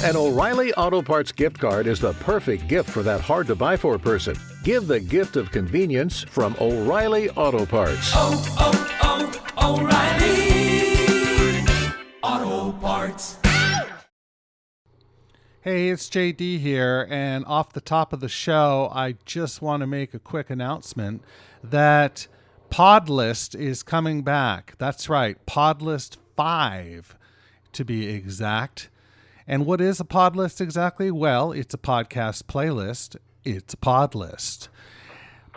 An O'Reilly Auto Parts gift card is the perfect gift for that hard-to-buy-for person. Give the gift of convenience from O'Reilly Auto Parts. O'Reilly Auto Parts. Hey, it's JD here, and off the top of the show, I just want to make a quick announcement that Podlist is coming back. That's right, Podlist 5 to be exact. And what is a Podlist exactly? Well, it's a podcast playlist. It's a Podlist.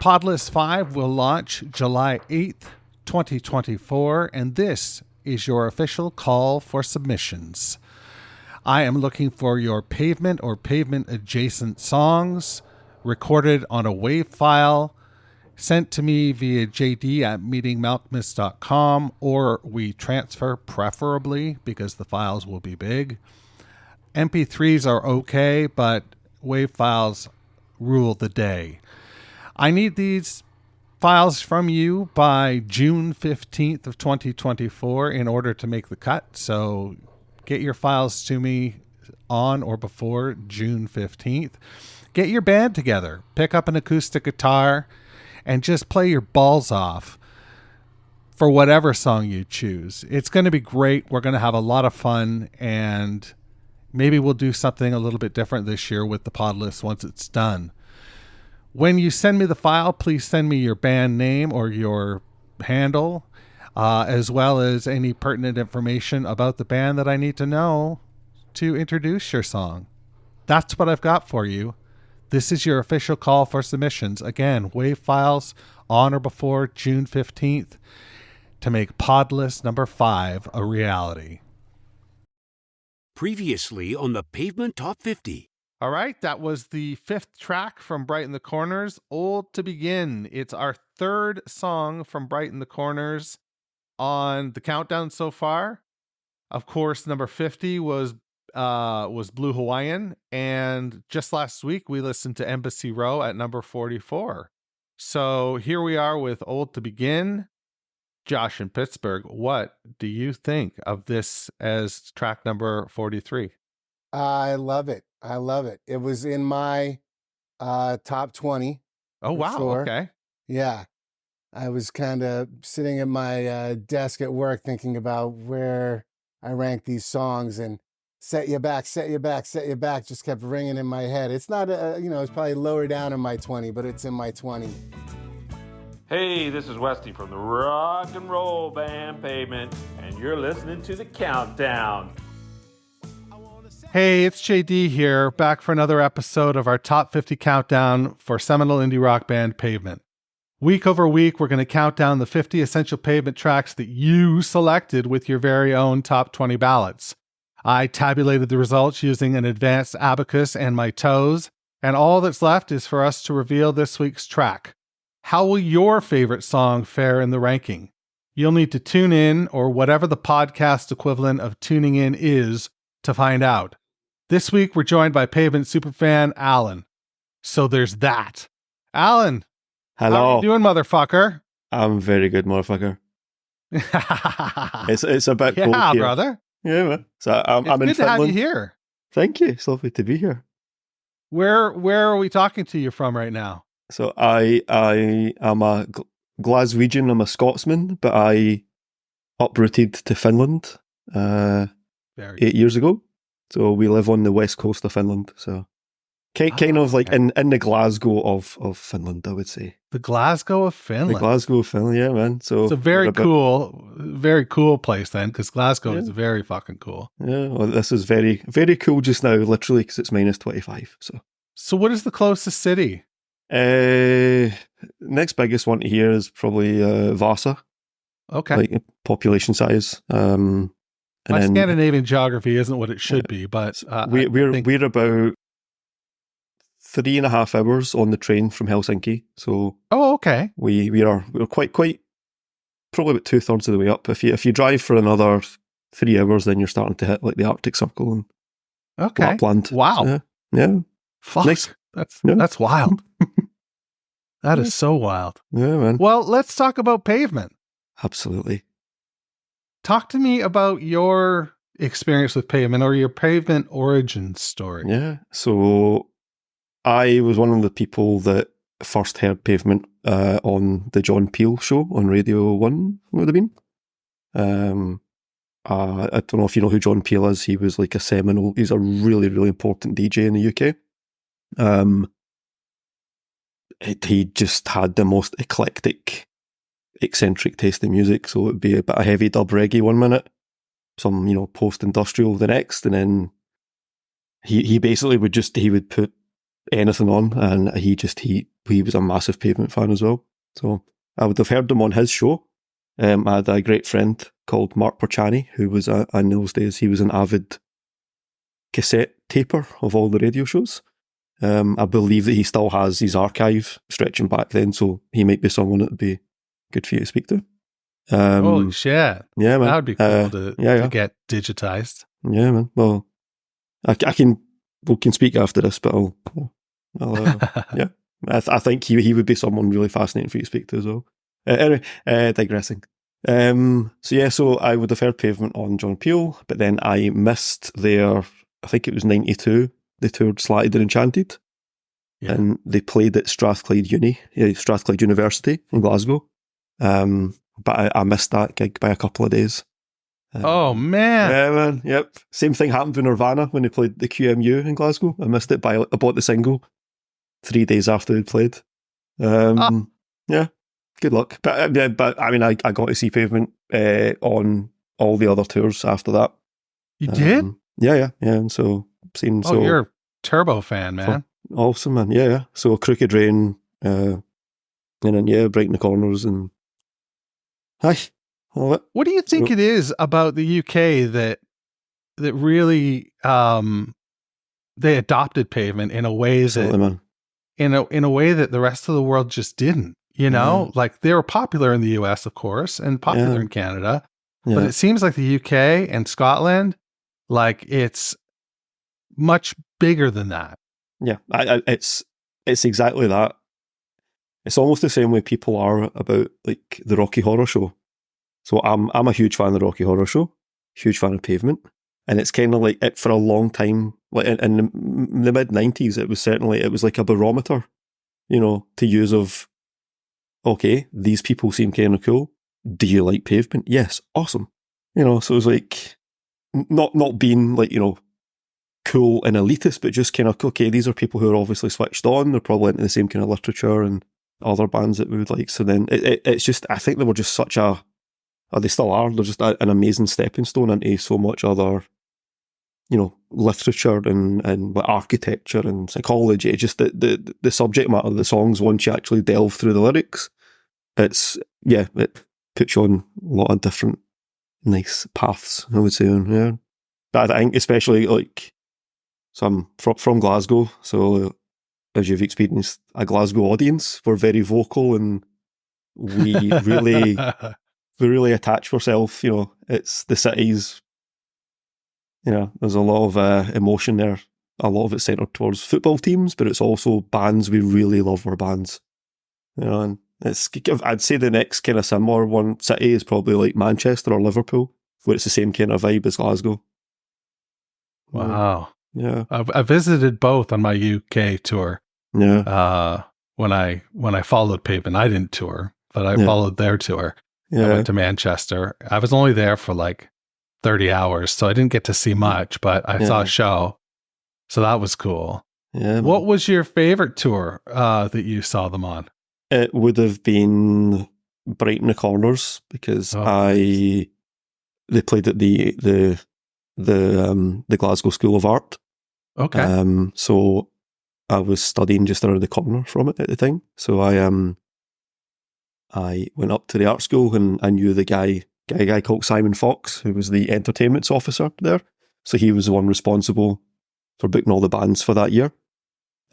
Podlist 5 will launch July 8th, 2024, and this is your official call for submissions. I am looking for your Pavement or Pavement-adjacent songs recorded on a WAV file sent to me via jd@meetingmalcolmus.com, or we transfer, preferably, because the files will be big. MP3s are okay, but WAV files rule the day. I need these files from you by June 15th of 2024 in order to make the cut. So get your files to me on or before June 15th. Get your band together. Pick up an acoustic guitar and just play your balls off for whatever song you choose. It's going to be great. We're going to have a lot of fun, and maybe we'll do something a little bit different this year with the pod list once it's done. When you send me the file, please send me your band name or your handle, as well as any pertinent information about the band that I need to know to introduce your song. That's what I've got for you. This is your official call for submissions. Again, WAV files on or before June 15th to make pod list number 5 a reality. Previously on the Pavement Top 50. All right, that was the 5th track from Bright in the Corners, Old to Begin. It's our 3rd song from Bright in the Corners on the countdown so far. Of course, number 50 was Blue Hawaiian, and just last week we listened to Embassy Row at number 44. So here we are with Old to Begin. Josh in Pittsburgh, what do you think of this as track number 43? I love it. I love it. It was in my top 20. Oh, wow. Sure. Okay. Yeah. I was kind of sitting at my desk at work thinking about where I ranked these songs, and Set You Back, Set You Back, Set You Back just kept ringing in my head. It's not, it's probably lower down in my 20, but it's in my 20. Hey, this is Westy from the rock and roll band Pavement, and you're listening to The Countdown. Hey, it's JD here, back for another episode of our Top 50 Countdown for Seminole indie rock band Pavement. Week over week, we're going to count down the 50 essential Pavement tracks that you selected with your very own top 20 ballads. I tabulated the results using an advanced abacus and my toes, and all that's left is for us to reveal this week's track. How will your favorite song fare in the ranking? You'll need to tune in, or whatever the podcast equivalent of tuning in is, to find out. This week, we're joined by Pavement superfan Alan. So there's that. Alan, hello. How are you doing, motherfucker? I'm very good, motherfucker. It's a bit cold yeah, here. brother. Yeah, man. So I'm in good to Finland. have you here. Thank you. It's lovely to be here. Where are we talking to you from right now? So I am a Glaswegian. I'm a Scotsman, but I uprooted to Finland 8 years ago. So we live on the west coast of Finland. So kind of like in the Glasgow of Finland, I would say. The Glasgow of Finland. The Glasgow of Finland, yeah, man. So it's a very cool place then, because Glasgow is very fucking cool. Yeah, well, this is very, very cool just now, literally, because it's minus 25. So what is the closest city? Next biggest one to here is probably Vasa. Okay. Like population size. My Scandinavian geography isn't what it should be, but we're about 3.5 hours on the train from Helsinki. So okay. We're quite probably about 2/3 of the way up. If you drive for another 3 hours, then you're starting to hit like the Arctic Circle and Lapland. Wow. Yeah. Fuck. Nice. That's wild. That is so wild. Yeah, man. Well, let's talk about Pavement. Absolutely. Talk to me about your experience with Pavement or your Pavement origin story? Yeah. So I was one of the people that first heard Pavement on the John Peel show on Radio 1, would have been. I don't know if you know who John Peel is. He was like a Seminole. He's a really, really important DJ in the UK. He just had the most eclectic, eccentric taste in music. So it would be a bit of heavy dub reggae one minute, some, post-industrial the next, and then he basically would put anything on, and he was a massive Pavement fan as well. So I would have heard him on his show. I had a great friend called Mark Porchani, who was, in those days, he was an avid cassette taper of all the radio shows. I believe that he still has his archive stretching back then, so he might be someone that would be good for you to speak to. Holy shit. Yeah, man. That would be cool to get digitized. Yeah, man. Well, we can speak after this, but I'll yeah. I think he would be someone really fascinating for you to speak to as well. Anyway, digressing. So I would have heard Pavement on John Peel, but then I missed I think it was 92, they toured Slatted and Enchanted, and they played at Strathclyde University in Glasgow. But I missed that gig by a couple of days. Oh, man. Yeah, man. Yep. Same thing happened with Nirvana when they played the QMU in Glasgow. I missed it I bought the single 3 days after they played. Yeah. Good luck. But I mean, I got to see Pavement on all the other tours after that. You did? Yeah. And so you're a Turbo fan, man. Awesome, man. Yeah. So Crooked Rain, and then Breaking the Corners, and all that. What do you think it is about the UK that really they adopted Pavement in a way that in a way that the rest of the world just didn't? Like they were popular in the US, of course, and popular in Canada, but it seems like the UK and Scotland, like it's much bigger than that. Yeah, it's exactly that. It's almost the same way people are about like the Rocky Horror Show. So I'm a huge fan of the Rocky Horror Show, huge fan of Pavement, and it's kind of like it for a long time. Like in the mid-90s, it was like a barometer, to use of. Okay, these people seem kind of cool. Do you like Pavement? Yes, awesome. So it was like not being like cool and elitist, but just kind of okay. These are people who are obviously switched on. They're probably into the same kind of literature and other bands that we would like. So then it's just I think they were just such a, or they still are. They're just an amazing stepping stone into so much other, literature and like architecture and psychology. It's just the subject matter of the songs once you actually delve through the lyrics. It puts you on a lot of different nice paths, I would say. Yeah, but I think especially like, so I'm from Glasgow, so as you've experienced, a Glasgow audience, we're very vocal and we really attach ourselves. It's the city's. There's a lot of emotion there. A lot of it centred towards football teams, but it's also bands. We really love our bands. And I'd say the next kind of similar one city is probably like Manchester or Liverpool, where it's the same kind of vibe as Glasgow. Wow. Yeah. I visited both on my UK tour. Yeah. When I followed Pavement, I didn't tour, but I followed their tour. Yeah. I went to Manchester. I was only there for like 30 hours, so I didn't get to see much, but I saw a show. So that was cool. Yeah. What was your favorite tour that you saw them on? It would have been Brighton the Corners, because they played at the Glasgow School of Art. Okay. So I was studying just around the corner from it at the time. So I went up to the art school and I knew the guy called Simon Fox, who was the entertainments officer there. So he was the one responsible for booking all the bands for that year.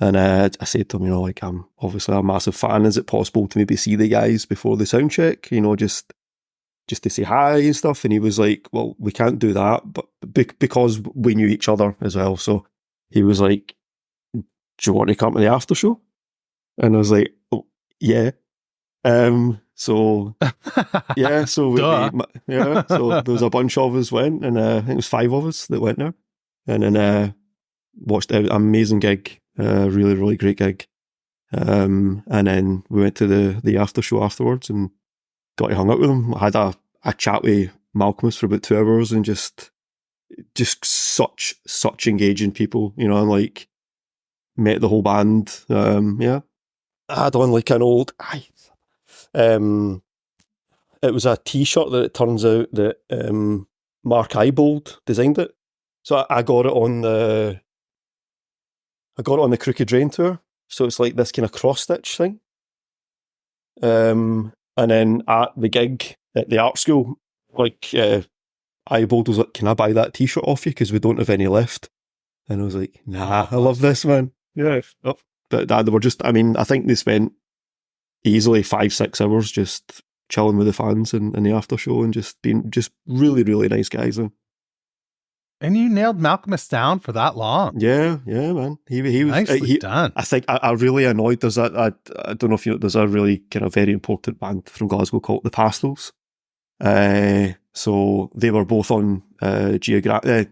And I said to him, I'm obviously a massive fan. Is it possible to maybe see the guys before the sound check? Just to say hi and stuff. And he was like, well, we can't do that, but because we knew each other as well. So he was like, do you want to come to the after show? And I was like, oh, yeah. So So yeah, so so there was a bunch of us went, and I think it was 5 of us that went there, and then watched an amazing gig, really, really great gig. And then we went to the after show afterwards and got to hang out with them. I had a chat with Malcolmus for about 2 hours, and just such engaging people, you know, and like met the whole band. Yeah, I had on like an old, it was a T-shirt that it turns out that Mark Ibold designed it. So I got it on the Crooked Rain tour. So it's like this kind of cross stitch thing. And then at the gig at the art school, like Ibold was like, "Can I buy that T-shirt off you? Because we don't have any left." And I was like, "Nah, I love this, man." Yeah. Oh. But they were just, I mean, I think they spent easily 5-6 hours just chilling with the fans in the after show and just being just really, really nice guys. And you nailed Malcolmus down for that long. Yeah, man. He was nicely done. I think I really annoyed. There's I don't know if you know, there's a really kind of very important band from Glasgow called the Pastels. So they were both on Geographic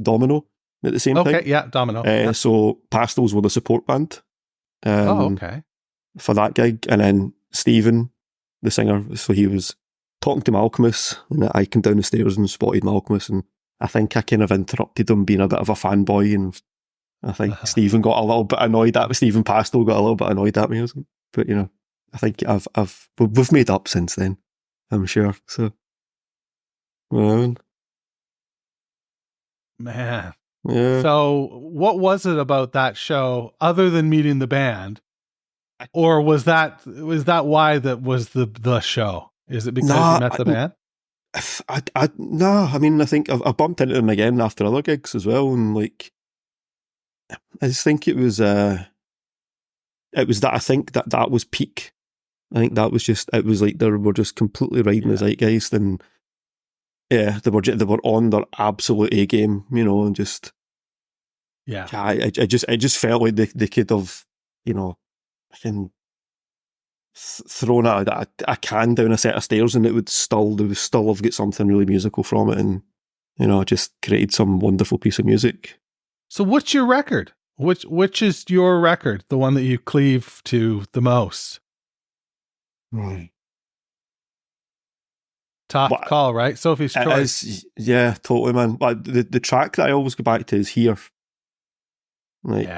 Domino at the same time. Okay, yeah, Domino. So Pastels were the support band. Okay. For that gig, and then Stephen, the singer, so he was talking to Malcolmus, and I came down the stairs and spotted Malcolmus, and I think I kind of interrupted him being a bit of a fanboy, and I think Stephen got a little bit annoyed at me. Stephen Pastel got a little bit annoyed at me, but you know, I think we've made up since then, I'm sure. So, man. Yeah. So, what was it about that show, other than meeting the band, or was that why that was the show? Is it because you met the band? I mean, I think I bumped into them again after other gigs as well, and like, I just think it was that I think that was peak. I think that was just, it was like they were just completely riding the zeitgeist, and yeah, they were on their absolute A game, you know, and just I just felt like they could have, you know, thrown a can down a set of stairs, and they would still have got something really musical from it, and you know, just created some wonderful piece of music. So what's your record? Which is your record? The one that you cleave to the most? Right. Tough call, right? Sophie's Choice. Yeah, totally, man. But the track that I always go back to is Here. Like,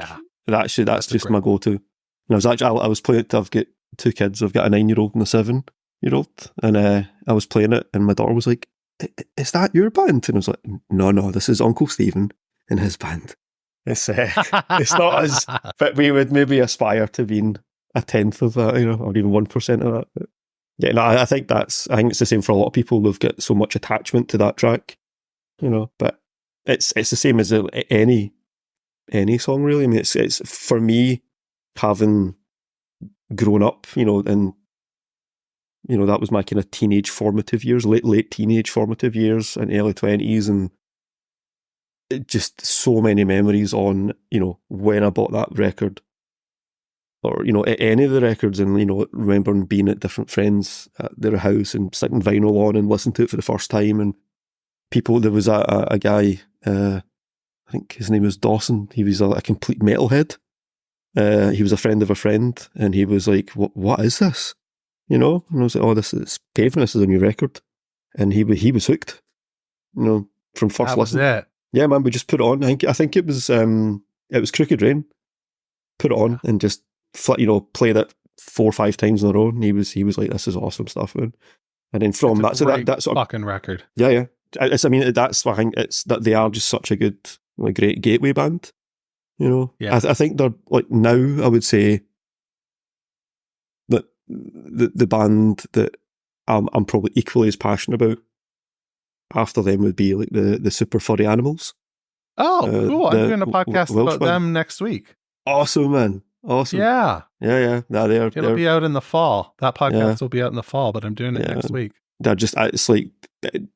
that's just my go-to. And I was playing it. I've got 2 kids. I've got a 9-year-old and a 7-year-old, and I was playing it, and my daughter was like, "Is that your band?" And I was like, "No, this is Uncle Stephen and his band. It's not as, but we would maybe aspire to being a 10th of that, you know, or even 1% of that." But yeah, no, I think it's the same for a lot of people. They've got so much attachment to that track, you know. But it's the same as any song, really. I mean, it's for me, having grown up, you know, and you know, that was my kind of teenage formative years, late teenage formative years, and early 20s, and just so many memories on, you know, when I bought that record, or you know, any of the records, and you know, remembering being at different friends at their house and sticking vinyl on and listening to it for the first time, and people. There was a guy, I think his name was Dawson. He was a complete metalhead. He was a friend of a friend, and he was like, "What is this?" You know, and I was like, "Oh, this is Pavement. This is a new record," and he was hooked. You know, from first listen. That was it. Yeah, man, we just put it on. I think it was Crooked Rain. Put it on and just played it 4 or 5 times in a row, and he was like, "This is awesome stuff, man." And then from that sort of fucking record. Yeah. I mean, that's why I think it's that they are just such a good, like, great gateway band. You know, I think they're like, now I would say that the band that I'm probably equally as passionate about after them would be like the Super Furry Animals. Oh, cool! I'm doing a podcast about them next week. Awesome, man! Awesome. Yeah. No, it'll be out in the fall. That podcast will be out in the fall, but I'm doing it next week. They're just, it's like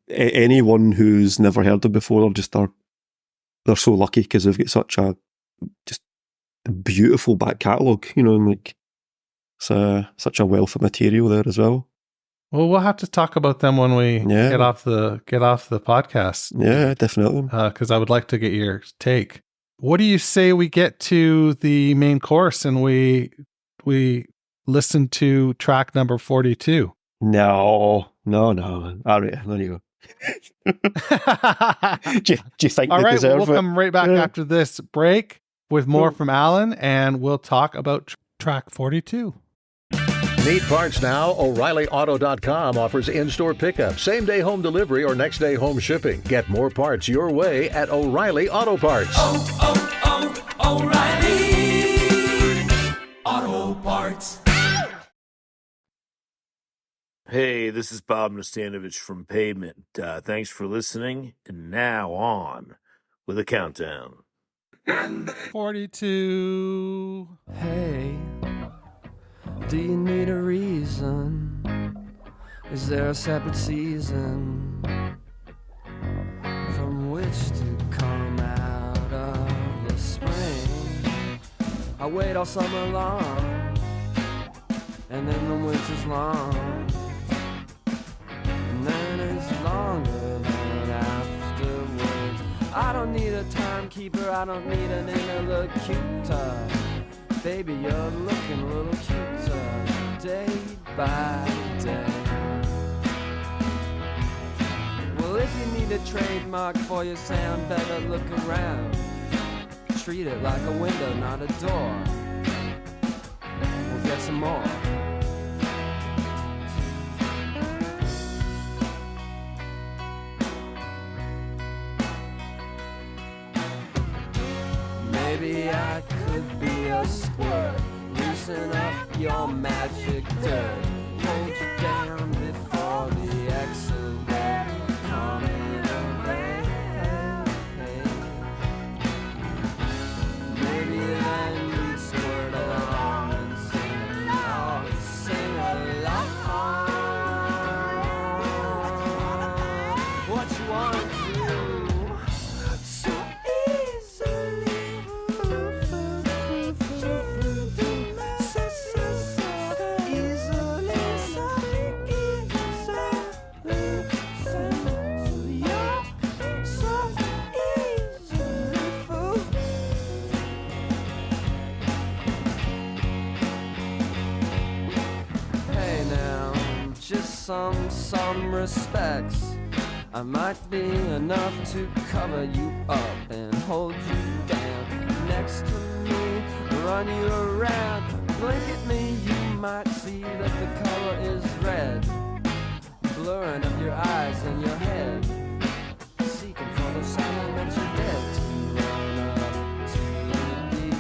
anyone who's never heard them before, they're so lucky because they've got such a just beautiful back catalogue, you know, and like It's such a wealth of material there as well. Well, we'll have to talk about them when we get off the podcast. Yeah, definitely. Because I would like to get your take. What do you say we get to the main course and we listen to track number 42? No. All right, there you go. do you think all they right, deserve we'll come right back after this break with more from Alan, and we'll talk about track 42. Need parts now? O'ReillyAuto.com offers in-store pickup, same-day home delivery, or next-day home shipping. Get more parts your way at O'Reilly Auto Parts. O'Reilly Auto Parts. Hey, this is Bob Nastanovich from Pavement. Thanks for listening. And now on with a countdown. 42. Hey, do you need a reason? Is there a separate season from which to come out of the spring? I wait all summer long, and then the winter's long, and then it's longer than afterwards. I don't need a timekeeper, I don't need an interlocutor. Baby, you're looking a little cuter day by day. Well, if you need a trademark for your sound, better look around. Treat it like a window, not a door. We'll get some more. Maybe I could be a squirt. Loosen up your magic dirt. Hold you down before the excellent coming of age. Maybe then you'd squirt along and sing, oh, sing along. What you want to do? So easily. Some respects I might be enough to cover you up and hold you down next to me, run you around. Blink at me, you might see that the color is red, blurring up your eyes and your head, seeking for the sound that you're dead to run up to the deep.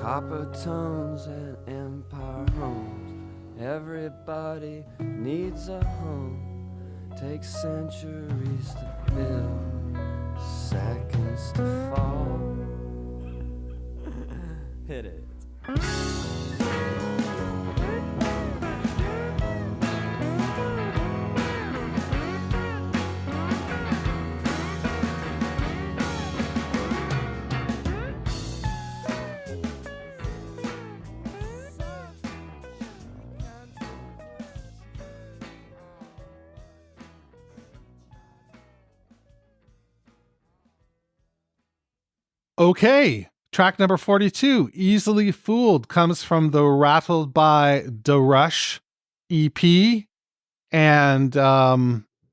Copper tones and empire homes. Everybody needs a home. Takes centuries to build, seconds to fall. Hit it. Okay, track number 42, Easily Fooled, comes from the Rattled by the Rush EP, and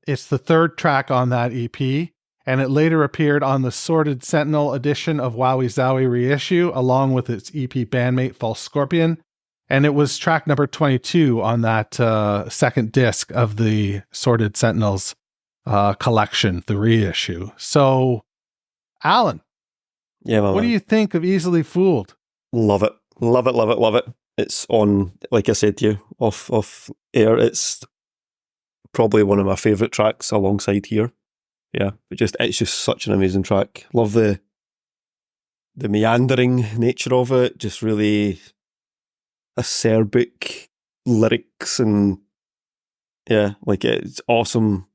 it's the third track on that EP, and it later appeared on the Sorted Seminole edition of Wowie Zowie reissue, along with its EP bandmate False Scorpion, and it was track number 22 on that second disc of the Sorted Sentinels collection, the reissue. So, Alan, yeah, what do you think of Easily Fooled? Love it. It's on, like I said to you, off air. It's probably one of my favourite tracks alongside Here. Yeah, it's just such an amazing track. Love the meandering nature of it. Just really acerbic lyrics, and yeah, like it's awesome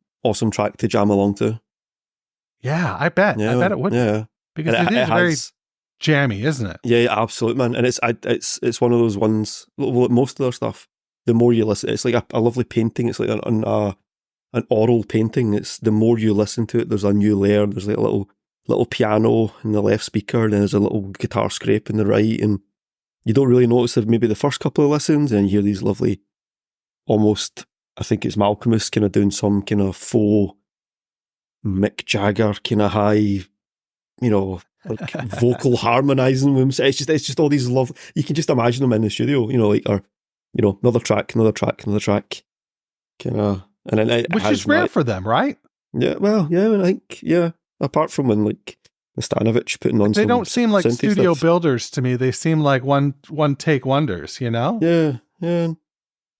track to jam along to. Yeah, I bet. Yeah, I bet it would. Yeah, Because and it is very jammy, isn't it? Yeah, absolutely, man. And it's one of those ones. Well, most of their stuff, the more you listen, it's like a lovely painting. It's like an oral painting. It's the more you listen to it, there's a new layer. There's like a little piano in the left speaker, and then there's a little guitar scrape in the right, and you don't really notice it maybe the first couple of listens, and you hear these lovely, almost, I think it's Malcolmus kind of doing some kind of faux Mick Jagger kind of high, like vocal harmonizing with himself. It's just all these you can just imagine them in the studio, another track, kind of, and then which is rare for them, right? Yeah, well, yeah, I think, yeah. Apart from when like Nastanovich putting on, they don't seem like studio builders to me. They seem like one take wonders, Yeah.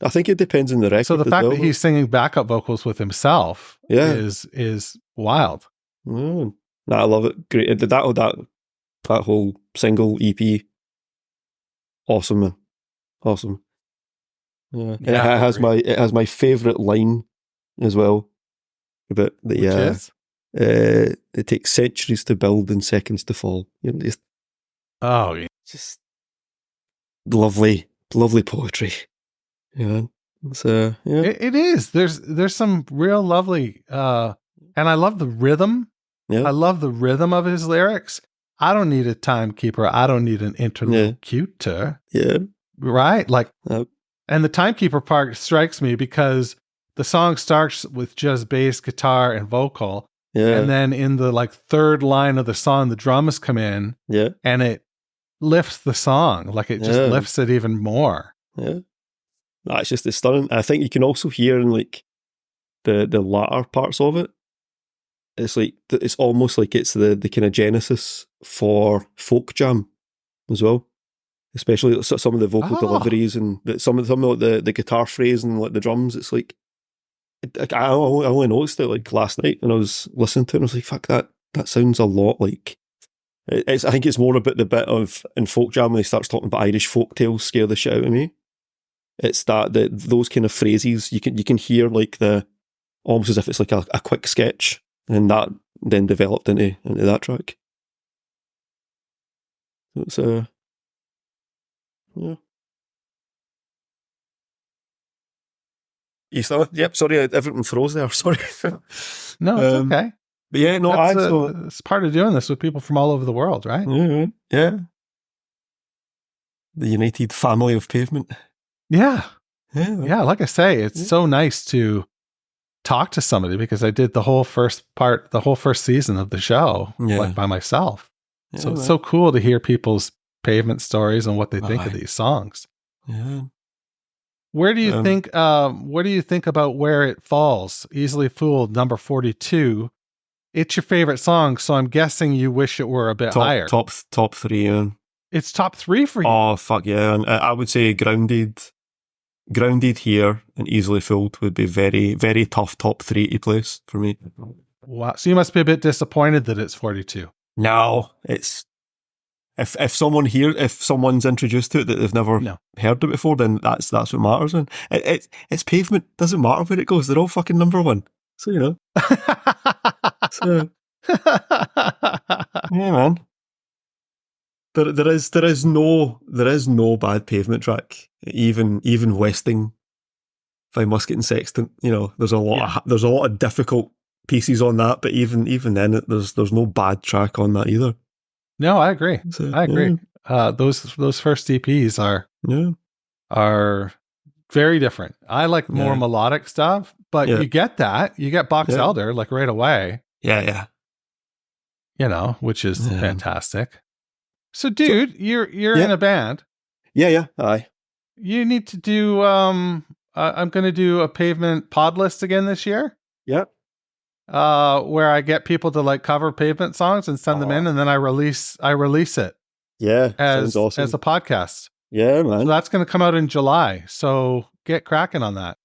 I think it depends on the record. So the fact that he's singing backup vocals with himself, is wild. No, I love it. Great. That whole single EP, awesome, man. Awesome. Yeah. And it has my favourite line as well. About the it takes centuries to build and seconds to fall. Just lovely poetry. Yeah. So yeah. It is. There's some real lovely and I love the rhythm. Yeah. I love the rhythm of his lyrics. I don't need a timekeeper. I don't need an interlocutor. Yeah. Right? Like and the timekeeper part strikes me because the song starts with just bass, guitar, and vocal. Yeah. And then in the like third line of the song, the drums come in. Yeah. And it lifts the song. Like it just lifts it even more. Yeah. It's just it's stunning. I think you can also hear in like the latter parts of it. It's like it's almost like it's the kind of genesis for folk jam as well. Especially some of the vocal deliveries and some of the guitar phrase and like the drums. It's like I only noticed it like last night when I was listening to it. And I was like, "Fuck that sounds a lot like." I think it's more about the bit of in folk jam when he starts talking about Irish folk tales scare the shit out of me. It's those kind of phrases you can hear like almost as if it's like a quick sketch, and that then developed into that track. It's yeah. You still? Yep. Sorry, everything froze there. Sorry. No, it's okay. But yeah, no, it's part of doing this with people from all over the world, right? Yeah. The united family of Pavement. Yeah. Like I say, it's so nice to talk to somebody because I did the whole first season of the show like by myself. So it's so cool to hear people's Pavement stories and what they think of these songs. Yeah. Where do you think? What do you think about Where It Falls? Easily Fooled, number 42. It's your favorite song, so I'm guessing you wish it were a bit higher. Top 3. Yeah. It's top 3 for you. Oh fuck yeah! And I would say Grounded here and Easily Fooled would be very very tough top 3 to place for me. Wow! So you must be a bit disappointed that it's 42. No, it's. If someone's introduced to it that they've never heard it before, then that's what matters. And it's Pavement. Doesn't matter where it goes. They're all fucking number 1. So So yeah, man. There is no bad Pavement track. Even Westing by Musket and Sextant. There's a lot of difficult pieces on that, but even then, there's no bad track on that either. No, I agree. I agree. Yeah. Those first EPs are very different. I like more melodic stuff, but you get that. You get Box Elder like right away. Yeah. Which is fantastic. So, dude, you're in a band. Yeah. Aye. You need to do. I'm going to do a Pavement pod list again this year. Yeah. Where I get people to like cover Pavement songs and send them in, and then I release it. Yeah, as awesome. as a podcast. Yeah, man. So that's going to come out in July. So get cracking on that.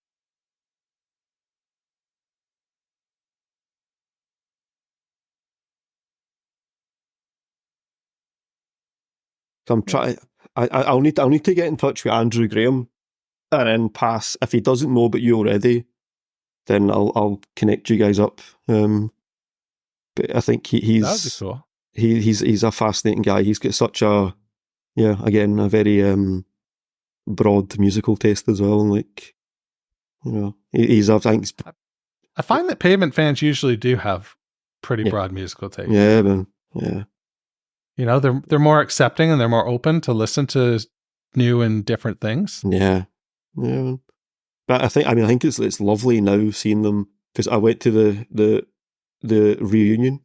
So I'm trying. I'll need to get in touch with Andrew Graham, and then pass. If he doesn't know about you already, then I'll connect you guys up. But But I think That would be he's cool. he's a fascinating guy. He's got such a a very broad musical taste as well. Like, you know, he's I think I find that Pavement fans usually do have pretty broad musical taste. Yeah, man. Yeah. You know, they're more accepting and they're more open to listen to new and different things. Yeah. Yeah. But I think it's lovely now seeing them, because I went to the reunion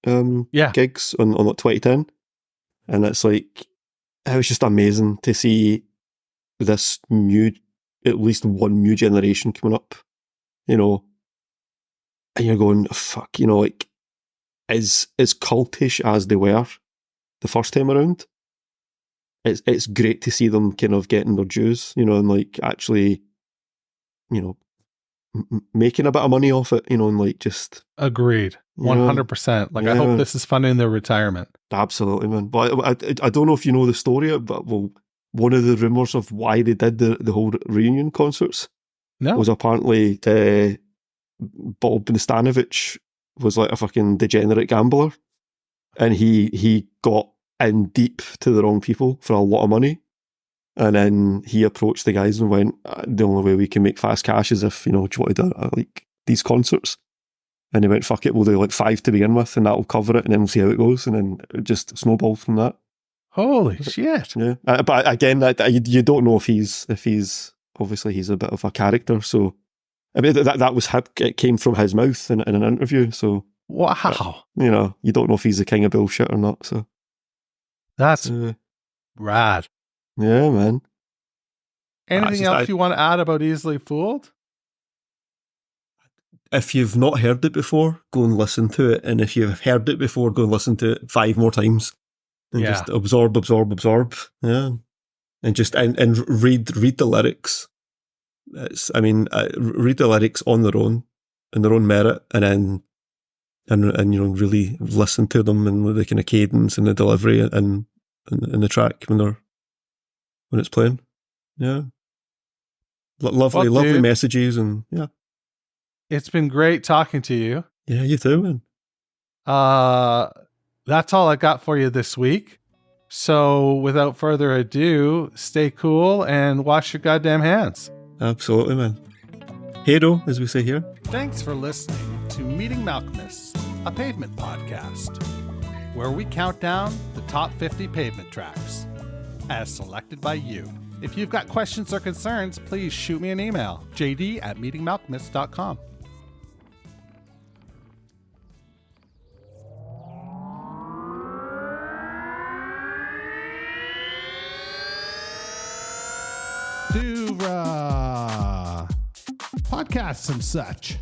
gigs on like 2010, and it's like, it was just amazing to see this at least one new generation coming up, you know, and you're going, fuck, you know, like, as cultish as they were the first time around, it's great to see them kind of getting their dues, you know, and like actually, you know, making a bit of money off it, you know, and like just... Agreed. 100%. Like, I hope this is funding their retirement. Absolutely, man. But I don't know if you know the story, but one of the rumours of why they did the whole reunion concerts was apparently Bob Nastanovich was like a fucking degenerate gambler, and he got in deep to the wrong people for a lot of money, and then he approached the guys and went, the only way we can make fast cash is if, you know, do you want to do like these concerts? And they went, fuck it, we'll do like 5 to begin with and that'll cover it, and then we'll see how it goes, and then it just snowballed from that. Holy shit. Yeah. But again, you don't know if he's obviously he's a bit of a character, so I mean that was it came from his mouth in an interview, so wow. You know, you don't know if he's the king of bullshit or not, so that's rad. Yeah, man. Anything else you want to add about Easily Fooled? If you've not heard it before, go and listen to it, and if you've heard it before, go and listen to it 5 more times, and just absorb. Yeah, and just and read the lyrics. Read the lyrics on their own merit, and then and you know, really listen to them and the kind of cadence and the delivery and the track when it's playing. Yeah, lovely messages, and yeah. It's been great talking to you. Yeah, you too, man. That's all I got for you this week. So without further ado, stay cool and wash your goddamn hands. Absolutely, man. Hero, as we say here. Thanks for listening to Meeting Malcolmus, a Pavement podcast, where we count down the top 50 Pavement tracks, as selected by you. If you've got questions or concerns, please shoot me an email, jd@meetingmalcolmus.com. To podcasts and such.